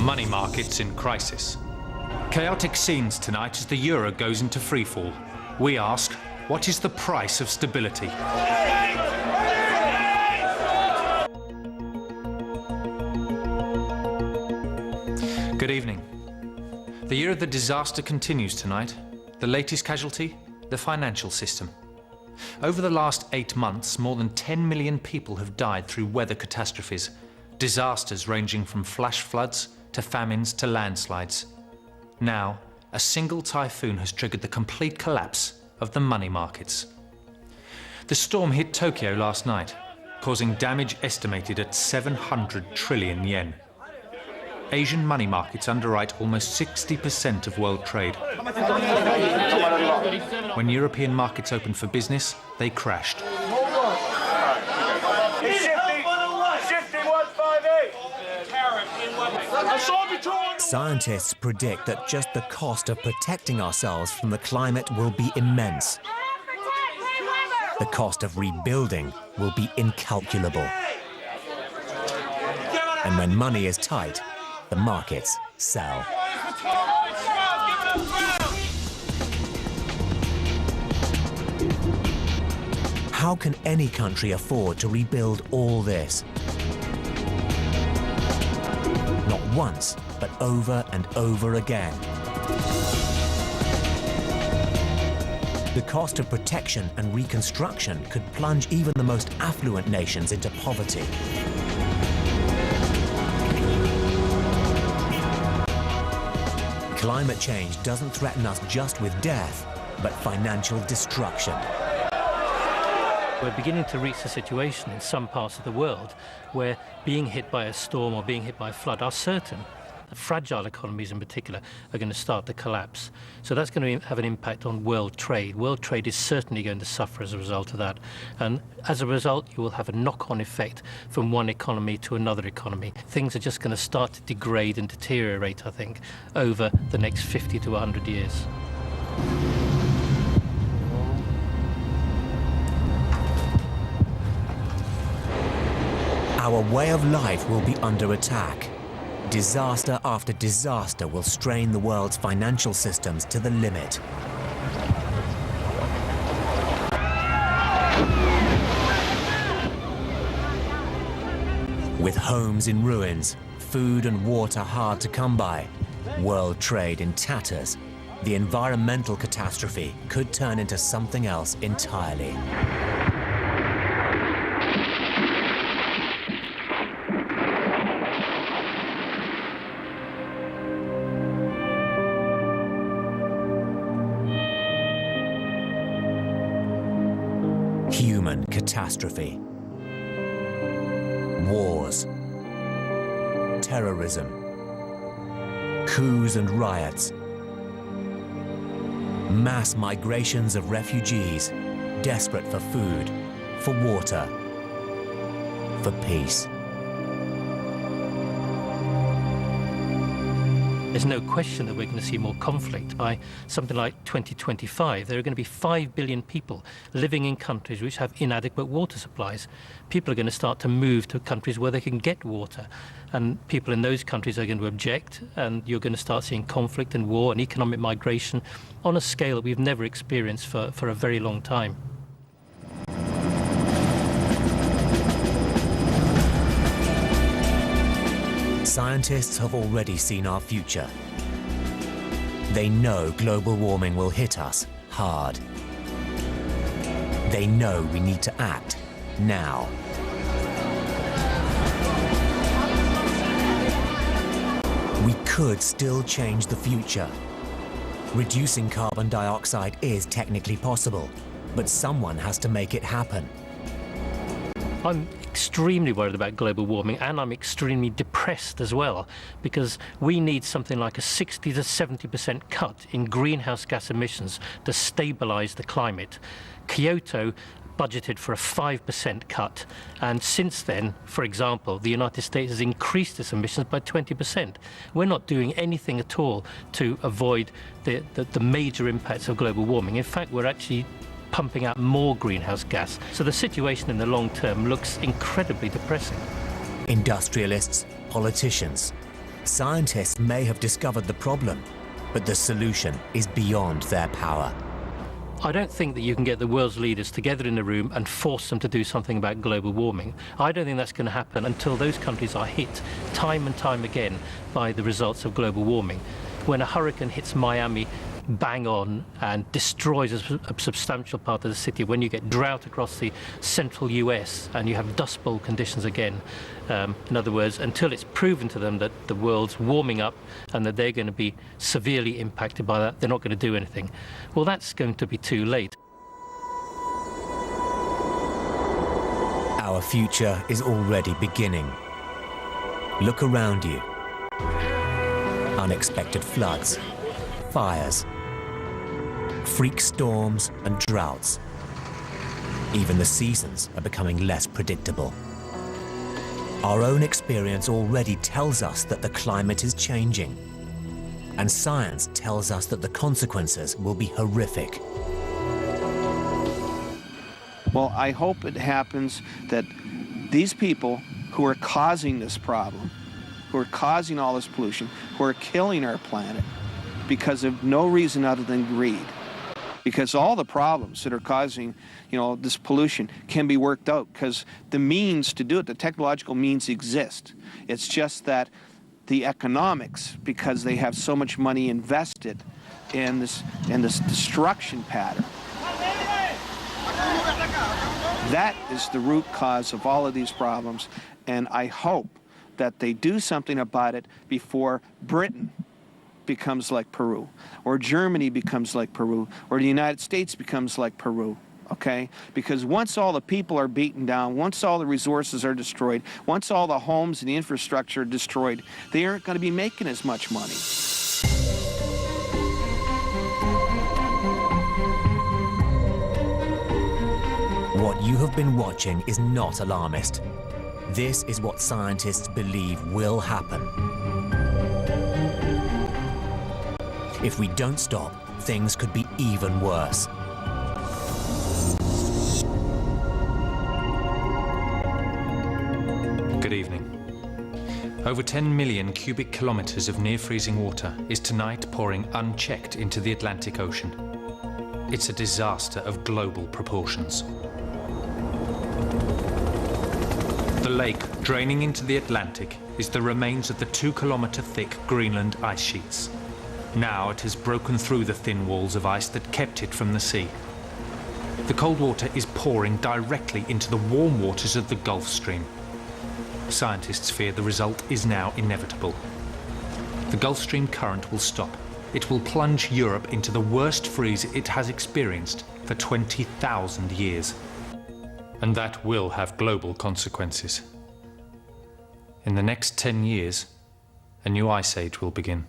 Money markets in crisis. Chaotic scenes tonight as the euro goes into freefall. We ask, what is the price of stability? Good evening. The year of the disaster continues tonight. The latest casualty, the financial system. Over the last 8 months, more than 10 million people have died through weather catastrophes, disasters ranging from flash floods to famines to landslides. Now, a single typhoon has triggered the complete collapse of the money markets. The storm hit Tokyo last night, causing damage estimated at 700 trillion yen. Asian money markets underwrite almost 60% of world trade. When European markets opened for business, they crashed. Scientists predict that just the cost of protecting ourselves from the climate will be immense. The cost of rebuilding will be incalculable. And when money is tight, the markets sell. How can any country afford to rebuild all this? Not once, but over and over again. The cost of protection and reconstruction could plunge even the most affluent nations into poverty. Climate change doesn't threaten us just with death, but financial destruction. We're beginning to reach a situation in some parts of the world where being hit by a storm or being hit by a flood are certain. Fragile economies in particular are going to start to collapse. So that's going to have an impact on world trade. World trade is certainly going to suffer as a result of that. And as a result, you will have a knock-on effect from one economy to another economy. Things are just going to start to degrade and deteriorate, I think, over the next 50 to 100 years. Our way of life will be under attack. Disaster after disaster will strain the world's financial systems to the limit. With homes in ruins, food and water hard to come by, world trade in tatters, the environmental catastrophe could turn into something else entirely. Human catastrophe. Wars. Terrorism. Coups and riots. Mass migrations of refugees, desperate for food, for water, for peace. There's no question that we're going to see more conflict. By something like 2025, there are going to be 5 billion people living in countries which have inadequate water supplies. People are going to start to move to countries where they can get water. And people in those countries are going to object, and you're going to start seeing conflict and war and economic migration on a scale that we've never experienced for a very long time. Scientists have already seen our future. They know global warming will hit us hard. They know we need to act now. We could still change the future. Reducing carbon dioxide is technically possible, but someone has to make it happen. I'm extremely worried about global warming, and I'm extremely depressed as well, because we need something like a 60 to 70% cut in greenhouse gas emissions to stabilize the climate. Kyoto budgeted for a 5% cut, and since then, for example, the United States has increased its emissions by 20%. We're not doing anything at all to avoid the major impacts of global warming. In fact, we're actually pumping out more greenhouse gas. So the situation in the long term looks incredibly depressing. Industrialists, politicians, Scientists may have discovered the problem, but the solution is beyond their power. I don't think that you can get the world's leaders together in a room and force them to do something about global warming. I don't think that's going to happen until those countries are hit time and time again by the results of global warming. When a hurricane hits Miami bang on and destroys a substantial part of the city, when you get drought across the central US and you have dust bowl conditions again, in other words, until it's proven to them that the world's warming up and that they're going to be severely impacted by that, they're not going to do anything. Well, that's going to be too late. Our future is already beginning. Look around you. Unexpected floods, fires, freak storms and droughts. Even the seasons are becoming less predictable. Our own experience already tells us that the climate is changing, and science tells us that the consequences will be horrific. Well, I hope it happens that these people who are causing this problem, who are causing all this pollution, who are killing our planet because of no reason other than greed, because all the problems that are causing, this pollution can be worked out because the means to do it, the technological means exist. It's just that the economics, because they have so much money invested in this destruction pattern, that is the root cause of all of these problems, and I hope that they do something about it before Britain becomes like Peru, or Germany becomes like Peru, or the United States becomes like Peru, okay? Because once all the people are beaten down, once all the resources are destroyed, once all the homes and the infrastructure are destroyed, they aren't going to be making as much money. What you have been watching is not alarmist. This is what scientists believe will happen. If we don't stop, things could be even worse. Good evening. Over 10 million cubic kilometers of near-freezing water is tonight pouring unchecked into the Atlantic Ocean. It's a disaster of global proportions. The lake draining into the Atlantic is the remains of the 2-kilometer thick Greenland ice sheets. Now it has broken through the thin walls of ice that kept it from the sea. The cold water is pouring directly into the warm waters of the Gulf Stream. Scientists fear the result is now inevitable. The Gulf Stream current will stop. It will plunge Europe into the worst freeze it has experienced for 20,000 years. And that will have global consequences. In the next 10 years, a new ice age will begin.